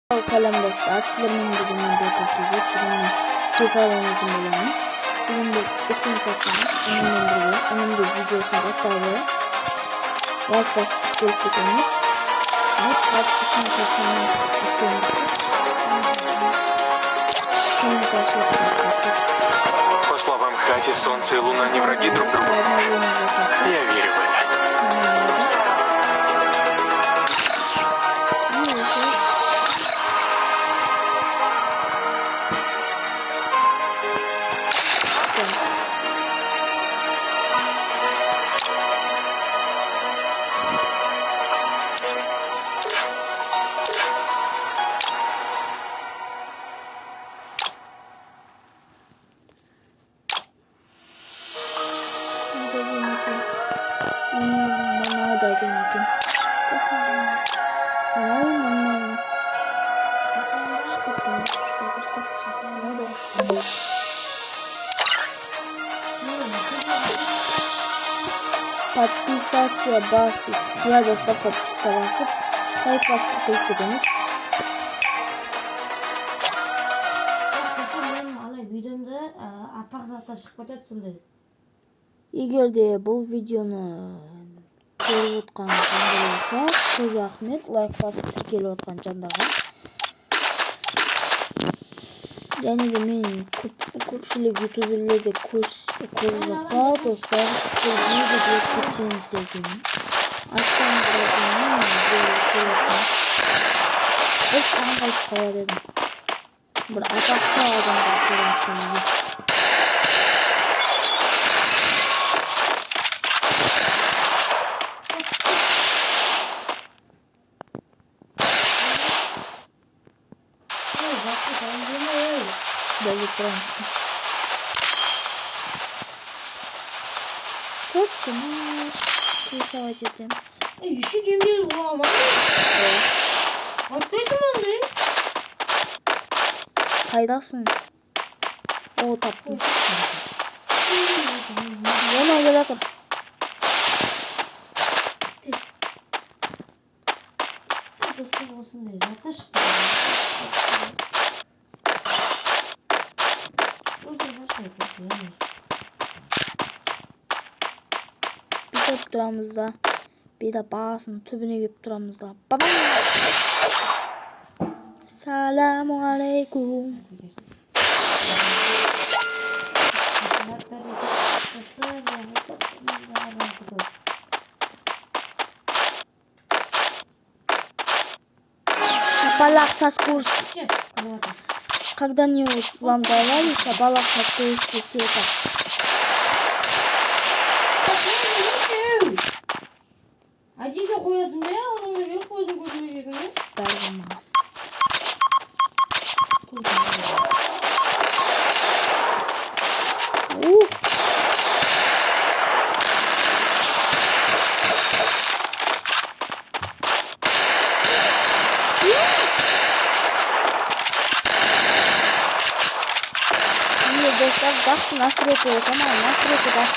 Selam dostlar, sizlerle bugün bir gezip bugün FIFA oynayacağım olanı. Bugün biz isim seçseniz önümde videosunu göstereyim. Like basıp gelip gidiniz. Biz isim seçseniz По словам Хати, Солнце и Луна не враги друг другу. Я верю в это. Подписаться басит. Я достал подписка басып. Лайк басып кетеміз. Егер де бұл видеоны көріп отқан жандар болса, көп рахмет. Лайк басып тіркеліп отқан жандарға. Және де мен көпшілік ютуберлерде көріп жатса, достар, бұл видео кетсеңіздер деймін. Айтсаңыздар деймін, көріп отқан. Біз аңғайып қала дедім. Бір атақты адамдар көріп отсаңыздар. Böyle duralım. Çok güzel. Kıysavat edemiz. Işık yemeyelim bu ama. Evet. Atlayasın ben de. Kaydasın. O tatlı. Yana gel atın. Atlasın olsun deriz. Atlaşık. Bir top duramızda. Bir de bağısının tübüne girip duramızda. Baba. Selamun aleyküm. Шапалак курс. Когда-нибудь вам давали шапалак курс цвета? Adiga koyasın ya, oğlum da gelip koysun gözüme gelin ya. Verdim bana. Dostlar baksın nasıl yapıyoruz ama nasıl yapıyoruz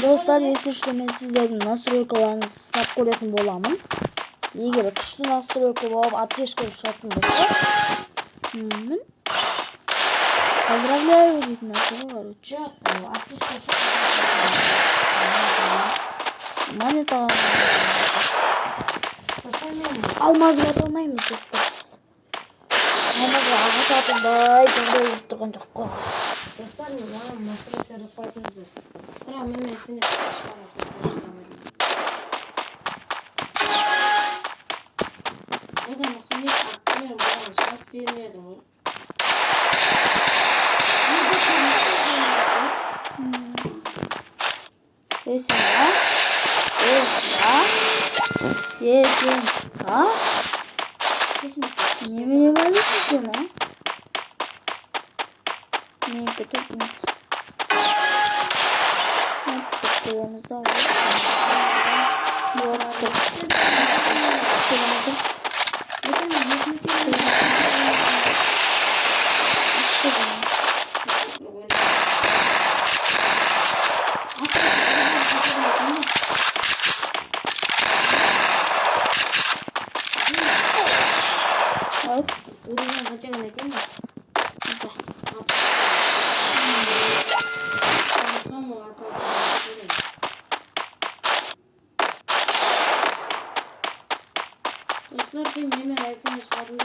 Dostlar esi ben sizlerin настройкаларыңызды сынап көретін боламын. Егер күшті настройка болып аптешка ұшатын болса, поздравляю дейтін настройка, короче. Жоқ, аптешка ұшатын. Монета алмазға аталмаймыз достар. Алмазға ататындай жағдай болып тұрған жоқ қой. Достар, маған настройкаларды қоятыңыздар. Бірақ мен сендер шығаратын. Neden bakın hiç atmıyorum bana şans vermiyordum. Yesin ha? Yesin ha? Yemin edersin sen ha? Ne kötü. Seviyemizde alıyoruz. Bıraktık. Seviyemizde. Al. 우리는 가져가 내 뛴다. Dostlar bir meme resmi şartında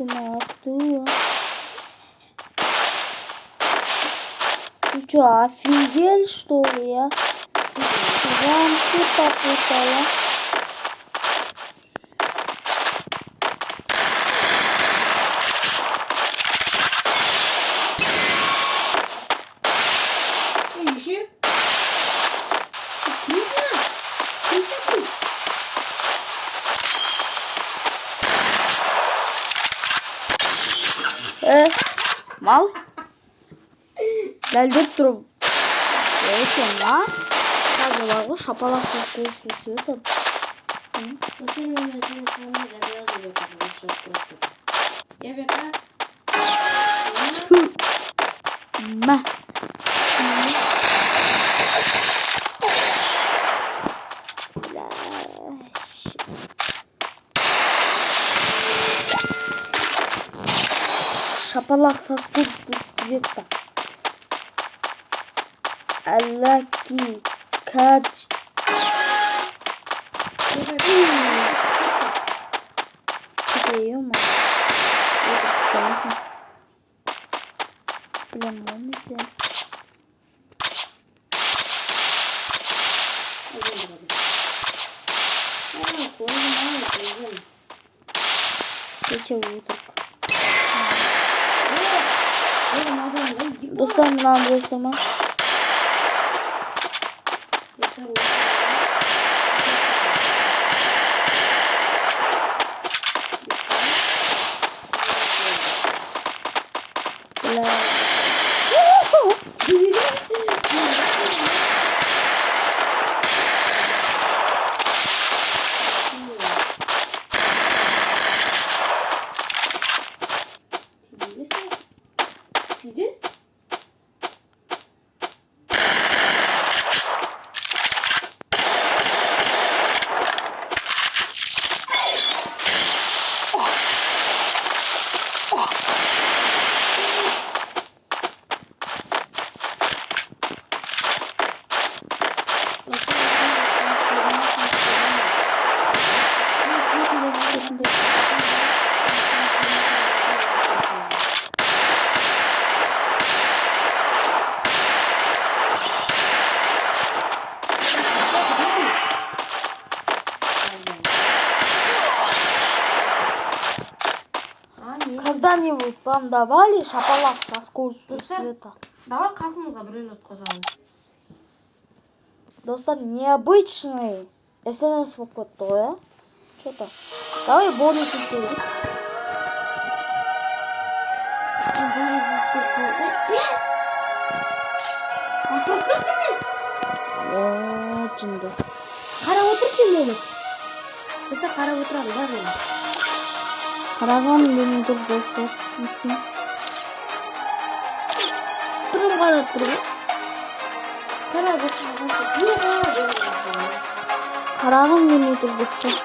Mati. Ты что, офигел, что ли, я? Вам все попутала. еще? Не знаю. Не смотри. Mal. Geldik durum. Sonra kazılarla şapalaksız koyusu света. Dostlar memesini şartında yazıyor yapalım. Çok korktum. Ya beka. Ma. Шапалак со скоростью света. Алаки кач. Ё-моё. Вот кстати. Блин, нельзя. Geçe vurduk. Dostlar mı resmen? Видишь? Когда-нибудь вам давали шапалак со скоростью света? Давай қасымызға біреулер қосамыз. Достар, необычный СНС болып кетті ғой, а? Что-то. Давай бонус істейік. Басылып кетті мен. О, жынды. Қарап отыр сен мені. Болса қарап отырамын да мен. Қараған мені тұр достар. Несеміз. Тұрым қарап тұрым. Қарап отырамын. Қараған мені тұр достар.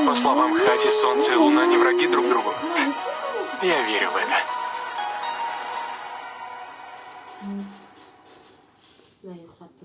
По словам Хати, Солнце и Луна не враги друг другу. Я верю в это. Ben yıkattım.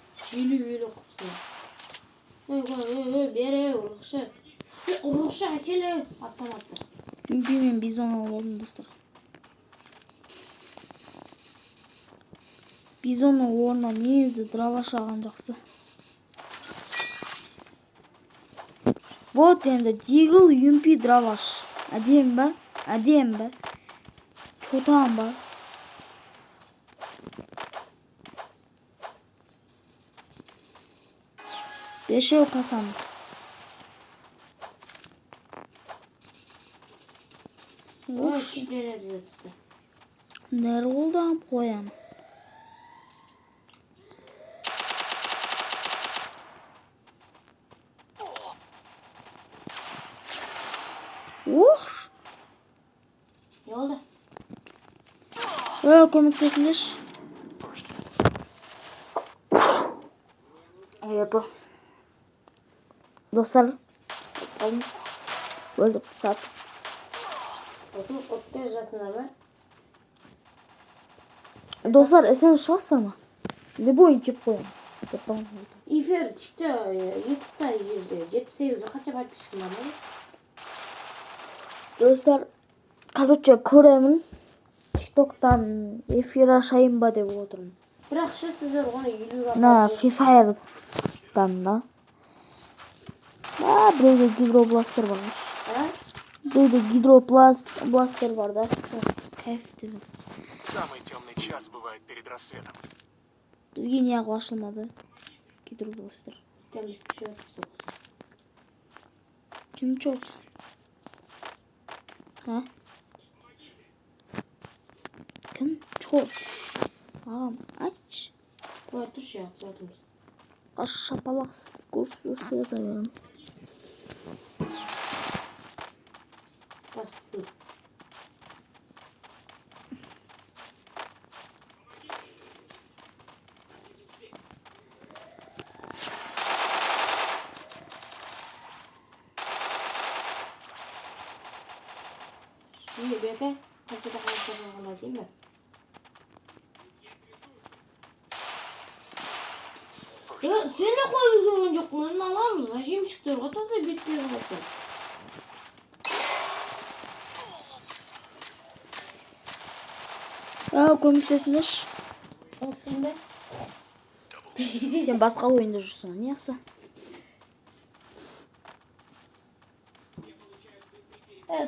Yülü kopsa. Bere urukşa. Urukşa kele atamadı. Çünkü men bizon aldım dostlar. Bizonun орнына негізі дроваш алған жақсы. Вот енді дигл юмпи дроваш. Әдем ба? Әдем ба? Чотан ба? Бешеу касан. Ой, кидере bize түсті. Нәр қолдан қоям. Ух! Ne oldu? Көмектесіңдерші. Yapı. Dostlar. Öldük saat. Otlu жатындар ба? Dostlar esen шығасыздар ма? Любой жеп қоямын. Эфир çıktı. YouTube'da 78 kaça подписчикім бар ма? Dostlar, короче, көремін. TikTok'tan эфир ашайын ба деп отырмын. Бірақ шы сіздер оны 50-ға На Free Fire'дан да. Біреуде гидробластер бар. Біреуде гидробластер бар да. Сол кайф деп. Самый темный час бывает перед рассветом. Бізге неғып ашылмады гидробластер. Кім чорт? Ha? Kım çok. Ağam aç. Ой, тұршы ya, жатырмыз. Kaş şapalaksız kursu sığdırıyorum. Başsın. beka. Qanchada qiladi deymi? Seni koyup durun yok mu? Ne var? Zajim çıktı. O da bitti zaten. Көмектесіңдерші. Olsun be. Сен басқа ойында жүрсің, неғысы?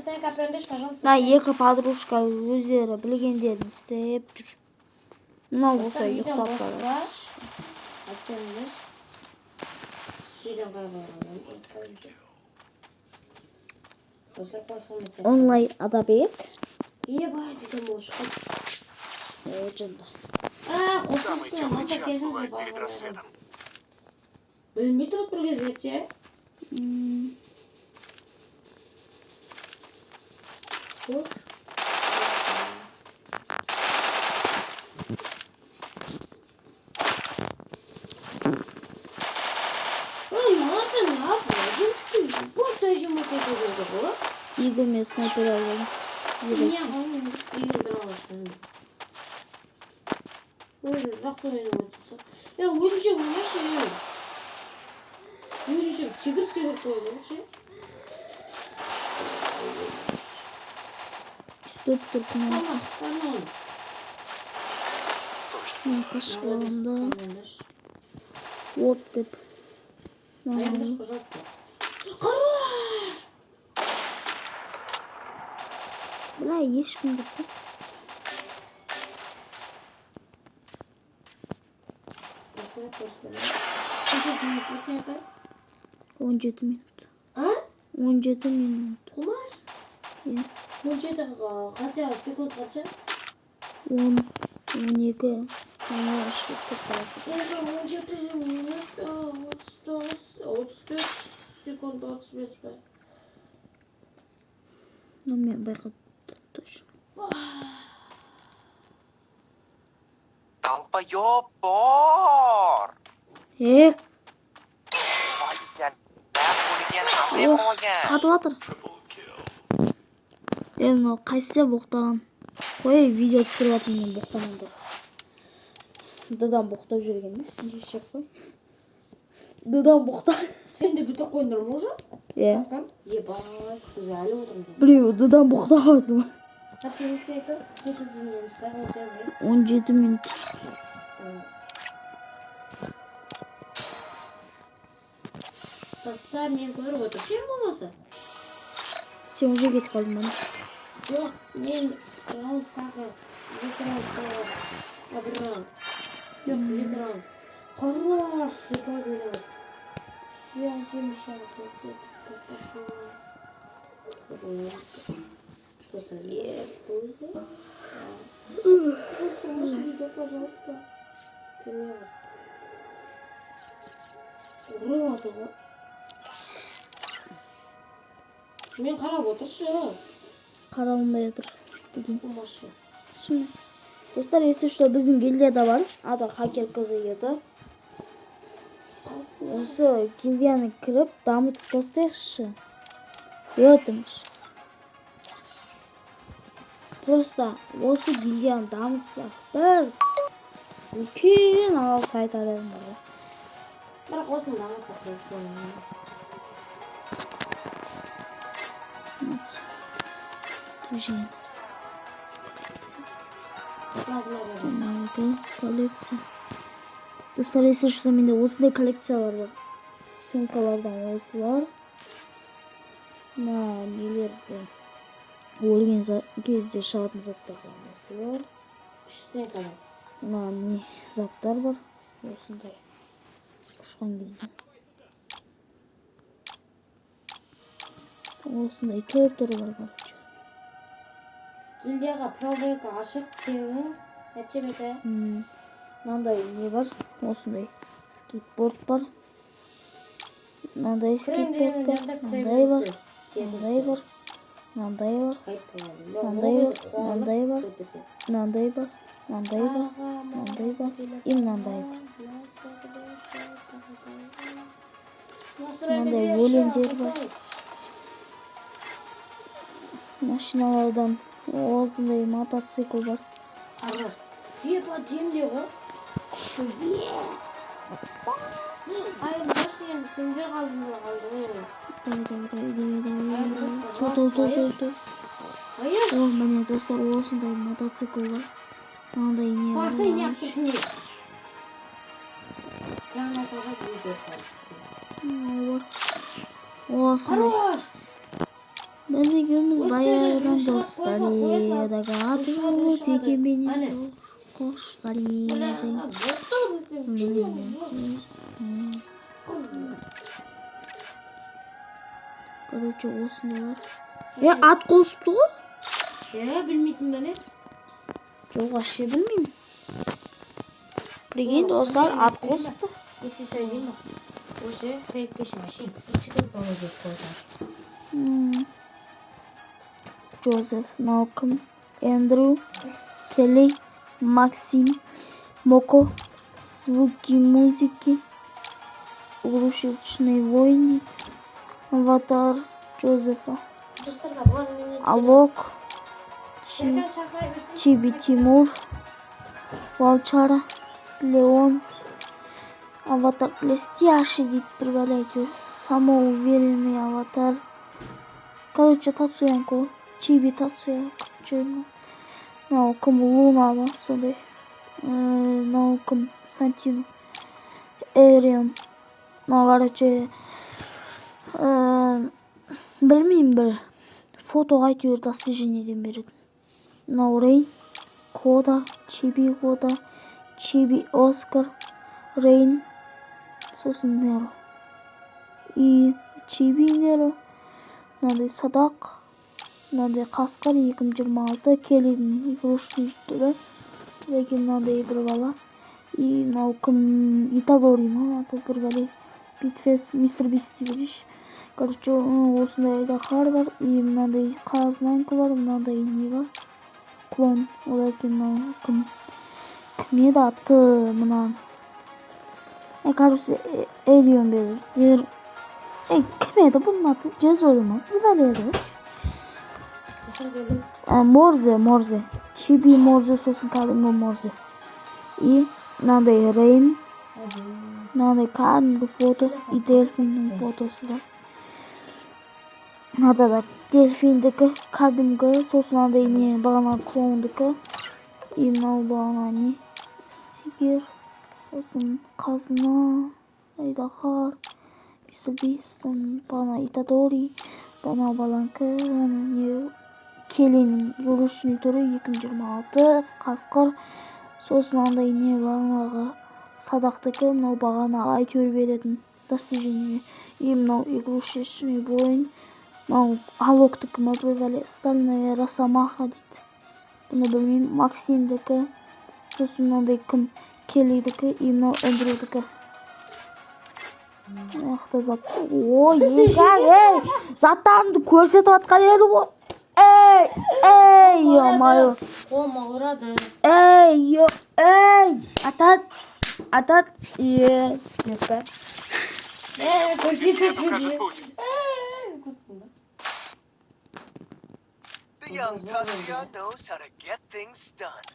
Sen kapıyormuş, пожалуйста. Да, екі подружка өздері білгендерін істеп жүр. Мынау болса ұйықтап барады. Açılmış. Видео қарап Онлайн адабек. Ебать, это мушка. Жында. Самый темный час бывает перед рассветом. Білмей тұрып бір кезде ше. Ой, мата не yapıyor? Жұмышты борца жұмыс етеді ғой. Тигл мен снайпер алған. Не, он играл. Ой, жақсы ойнап отырсың. Өзінше ойнашы. Өзінше секіріп қойды ше. Үстіп тұр күні. Tamam. Қашқылында. Оп деп. Аяндаş, пожалуйста. Хорош! Бля, ешкім деп қой. Қашық минут өтсең 17 минут. А? 17 минут. Құмаш? Иә. 17 қанша секунд қанша? 10, 12. Sonra işte Енді 17 минут 34 секунд 35 бе? Ну, мен байқадым точно. Долбоёб бор! Voygen. Ох, Қатып жатыр. Мынау қайсы боқтаған. Қой, видео түсіріп жатырмын боқтағанды. Дадан боқтап жүргенде сеншек қой. Дадан боқтап. Сен де бітіп қойдың ма уже? Иә. Ебать, күзәлі отырмын. Біреу дадан боқтап жатыр. Қанша минут секунд? 8 минут. 17 минут. Тастар мен көріп отыр. Сен болмаса? Сен уже кетіп қалдың бана. Жоқ, мен раунд тағы. 2 раунд тағы. Бір раунд. Жоқ, 2 раунд. Хорош, шипа көріп. Я жемшар көтеп. Просто лес, пользу. Видео, пожалуйста. Привет. Урып отыр ғой. Мен қарап отыршы. Қаралынбай жатыр. Бүгін. Умашы. Şimdi. Dostlar, если что, біздің гильдияда бар. Ада хакер қызы еді. Осы гильдияны кіріп, дамытып тастайықшы. Өтіңіз. Просто осы гильдияны дамытсақ, бір үлкен алал сайт арайым бар. Бірақ осыны дамытсақ деп. Вот. Движение. Скиналды коллекция. Достар, если что, менде осындай коллекциялар бар. Сумкалардан осылар. На нелерден өлген кезде шығатын заттардан осылар. Үштен қалай. На не заттар бар. Осындай ұшқан кезде. Осындай 4 түрі бар, короче. Гильдияға проверка ашық теуің. Әтче беті. Мынандай не бар? Осындай скейтборд бар. Мынандай скейтборд бар. Мынандай бар. Мынандай бар. Мынандай бар. Мынандай бар. Мынандай бар. Мынандай бар. Мынандай бар. Мынандай бар. И мынандай бар. Мынандай өлеңдер бар. Машиналардан осындай мотоцикл бар. Хорош. Епа темде ғой. Ай, баш енді сендер қалдыңдар қалды. Давай. Hayır. О, міне достар, осындай мотоцикл бар. Мынандай не бар. Басын yapmışsın. Гранатаға бөз өтті. Осындай. Хорош. Біз екеуміз Өседі, баяғыдан жұмысқа достар қойса, едік. ұшады. Ату текеменен Әне. қоштар Бля, едік. боқтау десем, кедемін. Қыз. Короче, осындайлар. Ат қосыпты ғой? Білмейсің бәне? Жоқ, вообще білмеймін. Прикинь, достар, ат қосыпты. Если садим, уже 5 машин. Ишкіл положить қойса. Джозеф, Малком, Эндрю, Келли, Максим, Моко, звуки музыки, игрушечный войник, аватар Джозефа, Достарға бар минут. Алок, Шақырай берсін. Чиби Тимур, Волчара, Леон, аватар блестящий, дейді бір бәле әйтеуір. Самоуверенный аватар. Короче, Тацуянко, Чиби Тацуянко. Мынау кім, Луна ма сондай. Мынау кім, Сантино, Эрион. Мынау короче білмеймін, бір фото әйтеуір достижениеден береді. Мынау Рейн, Кода, Чиби Кода, Чиби Оскар, Рейн, сосын Неро. И Чиби Неро. Мынандай Садақ, мынандай Қасқар 2026, Келлидің игрушечный түрі. Деген мынандай бір бала. И мынау кім, Итадори ма, аты бір бәле. Битфес, Мистер Бисти білеш. Короче, осындай айдаһар бар. И мынандай қазынанкі бар, мынандай не бар. Клон, одан кейін мынау кім. Кім еді аты мынау. Короче, Эрион беріздер. Кім еді бұның аты? Жезори ма? Bir бәле еді. Морзе. Чиби Морзе, сосын кәдімгі Морзе. И мынандай Рейн. Мынандай кәдімгі фото. И дельфиннің фотосы да. Мынада да дельфиндікі кәдімгі. Сосын мынандай не бағана клондікі. И мынау бағана не сигер. Сосын қазына. Айдаһар. Бисton, бағана Итадори. Бағана баланкі. Не Келлидің игрушечный түрі 2026. Қасқыр. Сосын андай не бағанағы Садақтікі. Мынау бағана әйтеуір беретін достижение. И мынау игрушечный воин. Мынау Алоктікі ма бір бәле. Стальная Росомаха дейді. Бұны білмеймін. Максимдікі. Сосын мынандай кім Келлидікі. И мынау Эндрюдікі. Аяқта зат. Ой, ешақ, заттарымды көрсетіп атқан еді ғой. Ё-моё. Қолыма ұрады. Атат. Тебе покажет путь. The young Tatsuya knows how to get things done.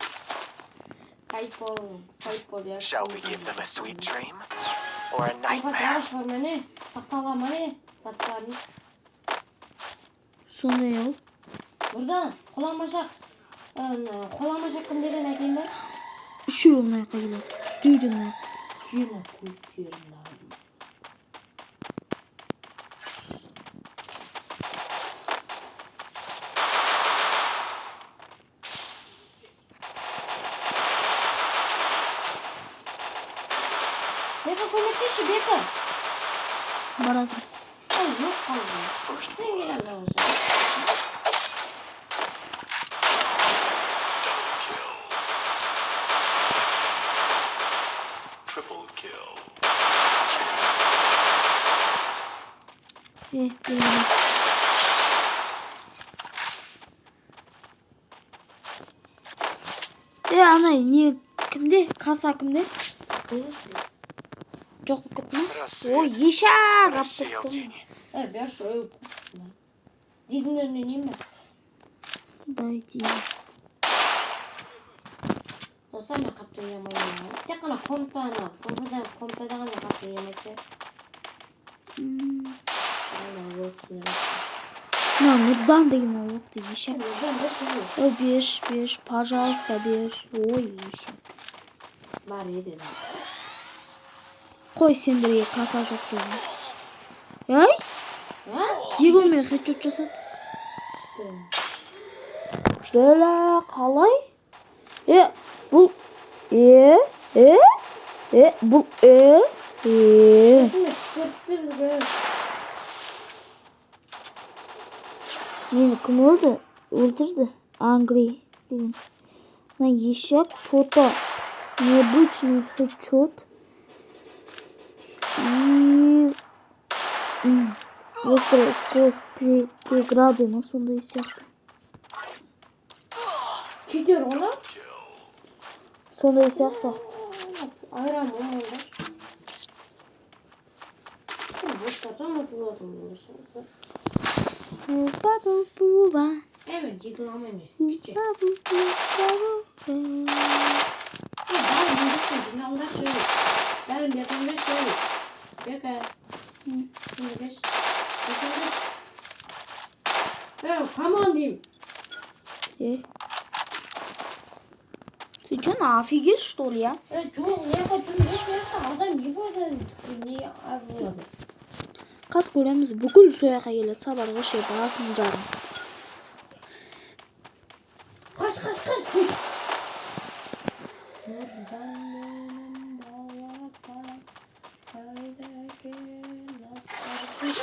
Кайпол я. Shall we give them a sweet dream? Or a nightmare? Жарыс бар мәне. Сақтала мәне. Заттарын. Сондай ол. Buradan қоламашақ кім деген айтайын ба? Үшеуі мына жаққа келеді. Дүйді мына жаққа. Жена көтерін алдым. Бека көмектесші, Бека. Барады. Ой, жоқ қалды. Сен келем осы. Ана не кімде? Каса кімде? Жоқ кетті ма? Ой, ешақ Рассеял апты. тени. Бер шойып. Дегімдеріне нем бар? Daydi. Dostlar ne kaptın yamayı ya? Tek kana komutanı. Komutada kana kaptın yamayı. Aynen yok. Ну, нурдан деген ол yok değil. Ишек. Nurdan da şey yok. O bir. Пожалуйста, bir. Ой, ишек. Var yedi lan. Koy sendiriye kasa çok dolu. Ay, Ha? дегенмен хедшот жасады. İşte. Şöyle қалай? Бұл бұл Şimdi çıkartırız be. Meni kim öldürdü? Angry деген. Мына ешек тота необычный хедшот. И выстрел сквозь преграды ма сондай сияқты. Çiğdör ona. Сондай сияқты. Ayran olmalı. Boşlardan atılıyordum bunu. Буба. Evet, ciddilamam ya. Küçük. Буба. Ben bildim şimdi Allah şöyle. Benim yakında şöyle. Beka. Şimdi beş. Yakında. Evet, come on diyeyim. Ты чё, офигел, что ли, а? Çok ne yapacağım? Ne yapacağım? Adam gibi adam. Niye az buladı? Қас көреміз, бүкіл сояққа келеді, сабарға ше басын жарым. Kaç. Nurdan benim balaka. Haydaki nasıl?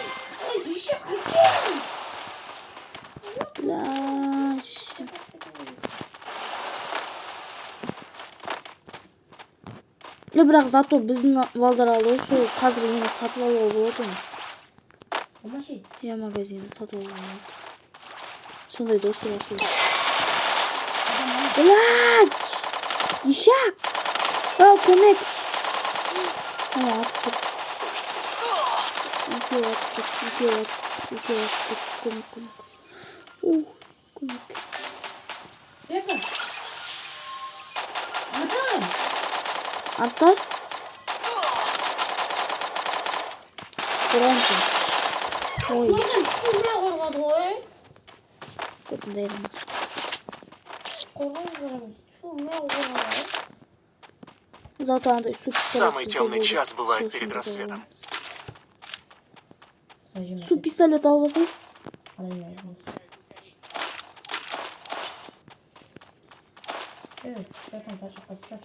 Ay işe açın. Блядь. Бірақ зато біздің валдаралы сол қазір енді сатып алуға болады ғой. Ama şey. Я магазинді сатып алуға болады. Сондай достар ашу. Блядь! Ешек! Көмек! Ана атып тұр. Екеуі атып тұр. Көмек. Көмек. Beka. Adam. Артта? Громко. Ой, Gördüm. Şuraya korkadı o. көрдім дайырмас. Korkadı. Şuraya korkadı. Зато андай су пистолет Самый бізде темный болды. час бывает Сол перед үшін біз рассветом. аламыз. Су пистолет алып алсай. Evet, zaten taşı pasta.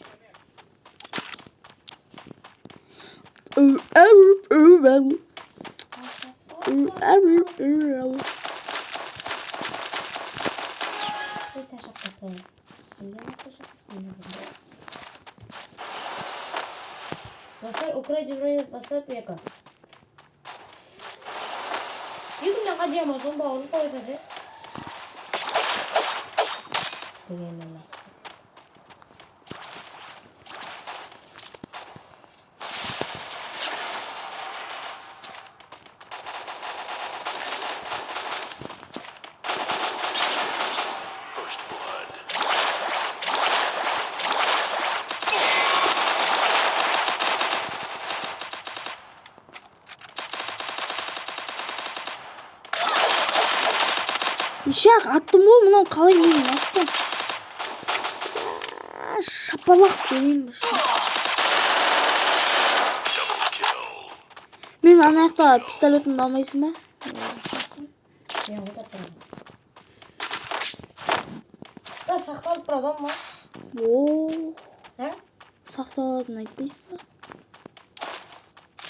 Bir taşı pasta. Dostlar Ukrayna Cumhuriyeti basıp yaka. Yükle hadi ama son bağlı koyacağız. Beğenmem. First blood. Ишак аттым ғой, мынау қалай менің аттым. Шапалақ берейін бе. Double kill. Мен ана жақта пистолетімді алмайсың ба? Ya bu da tamam. Ben sakal program var. О, He? сақталатынын айтпайсың ба?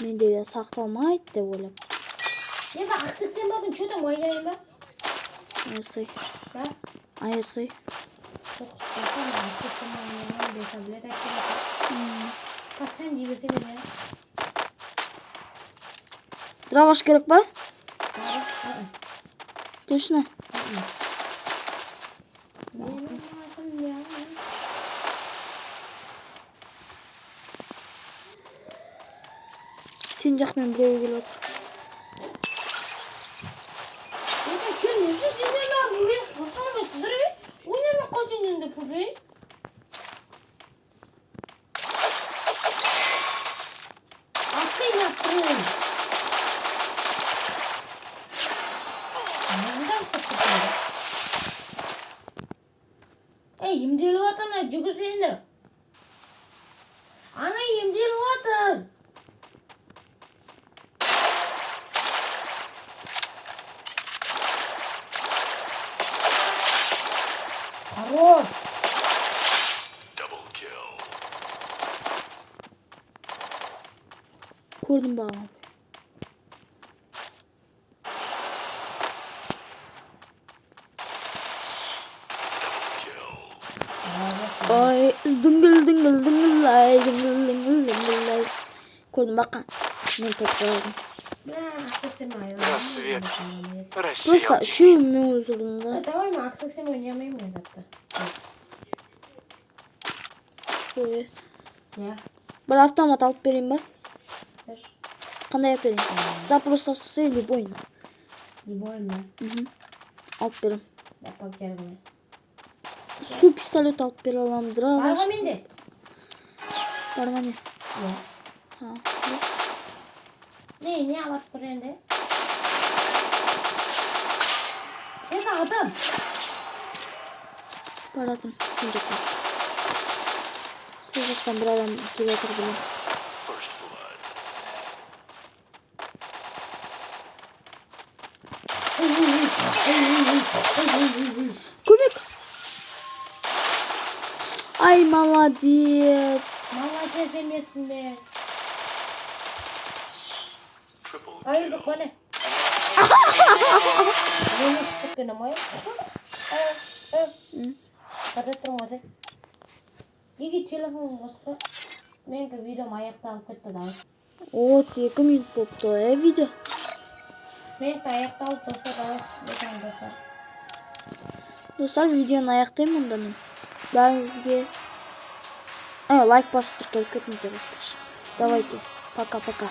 Менде де сақталмайды деп ойлап. Ne bak aktık sen bakın çoğudan oynayayım ben. Айырсай. Ha? Айырсай. Çok sakal aktık sen oynayayım. Bir tablet açayım. Kaçan gibi sen ya. Дроваш керек па? Ha? Точно? Benim adım ya. Сен жақпен біреу келіп отыр. Sen de kül Şu sinirler buraya kurtulamışsındır ve oynamak kaçının da fırı. Atsın yaptırın. Anladın mı sıkıntı? Imdil watana juga sini. Ana imdil water. Хорош. Double kill. Kurdum bağlamı. Ay dıngıl dıngıl dıngıllay dıngıl dıngıl dıngıllay. Kurdum bakın. Ne topladım. Рассвет рассеял Просто тень. şu mevzulunda Давай мы аксак всем oynayamayım mı hatta? böyle. Ya. Bir автомат alıp vereyim ben. Ver. Qanday yapayım? Запросто с любой. Любой mu? Alıp vereyim. Yapmak gerekmez. Su pistolet alıp vere alamdır. Araba mindi. Var mı ne? Ya. Ha. Ne alat buraya? Ne de adam? Paradım. Sıcaktan. Sıcaktan bir adam kilometre bile. First blood. Köpek. Ay молодец. Молодец emesin be. Triple Hayırdır bana? Beni çıkıp gönüm ay. Kata тұрмаса. Неге телефон босқа? Менің видеом аяқталып кетті да. 32 minut болыпты видео. Менің аяқталып достар да. Достар. Dostlar videonu аяқтаймын онда мен. Бәріңізге лайк басып тұрып кетіңіздер. Давайте. Пока-пока.